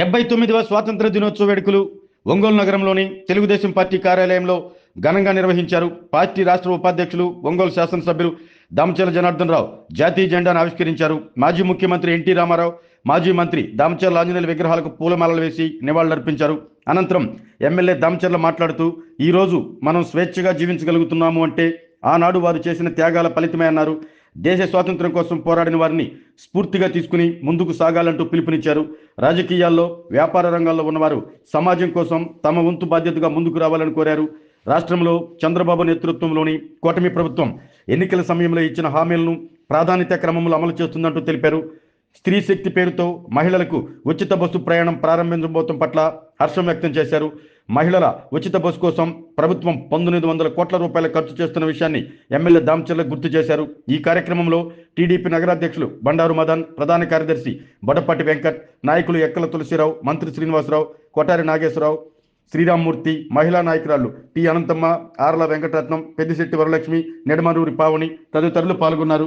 79వ స్వాతంత్ర దినోత్సవ వేడుకలు ఒంగోలు నగరంలోని తెలుగుదేశం పార్టీ కార్యాలయంలో ఘనంగా నిర్వహించారు. పార్టీ రాష్ట్ర ఉపాధ్యక్షులు ఒంగోలు శాసనసభ్యులు దామచర్ల జనార్దన్ రావు జాతీయ జెండాను ఆవిష్కరించారు. మాజీ ముఖ్యమంత్రి ఎన్టీ రామారావు, మాజీ మంత్రి దామచర్ల ఆంజనేయుల విగ్రహాలకు పూలమాలలు వేసి నివాళులర్పించారు. అనంతరం ఎమ్మెల్యే దామచర్ల మాట్లాడుతూ, ఈరోజు మనం స్వేచ్ఛగా జీవించగలుగుతున్నాము అంటే ఆనాడు వారు చేసిన త్యాగాల ఫలితమే అన్నారు. దేశ స్వాతంత్ర్యం కోసం పోరాడిన వారిని స్ఫూర్తిగా తీసుకుని ముందుకు సాగాలంటూ పిలుపునిచ్చారు. రాజకీయాల్లో, వ్యాపార రంగాల్లో ఉన్నవారు సమాజం కోసం తమ వంతు బాధ్యతగా ముందుకు రావాలని కోరారు. రాష్ట్రంలో చంద్రబాబు నేతృత్వంలోని కూటమి ప్రభుత్వం ఎన్నికల సమయంలో ఇచ్చిన హామీలను ప్రాధాన్యత క్రమంలో అమలు చేస్తుందంటూ తెలిపారు. స్త్రీ శక్తి పేరుతో మహిళలకు ఉచిత బస్సు ప్రయాణం ప్రారంభించబోతం పట్ల హర్షం వ్యక్తం చేశారు. మహిళల ఉచిత బస్సు కోసం ప్రభుత్వం 1900 కోట్ల రూపాయలు ఖర్చు చేస్తున్న విషయాన్ని ఎమ్మెల్యే దామచర్ల గుర్తు చేశారు. ఈ కార్యక్రమంలో టీడీపీ నగరాధ్యక్షులు బండారు మదన్, ప్రధాన కార్యదర్శి బొడపాటి వెంకట్, నాయకులు ఎక్కల తులసిరావు, మంత్రి శ్రీనివాసరావు, కొటారి నాగేశ్వరరావు, శ్రీరామ్మూర్తి, మహిళా నాయకురాలు టి అనంతమ్మ, ఆర్ల వెంకటరత్నం, పెద్దిశెట్టి వరలక్ష్మి, నెడమరూరి పావని తదితరులు పాల్గొన్నారు.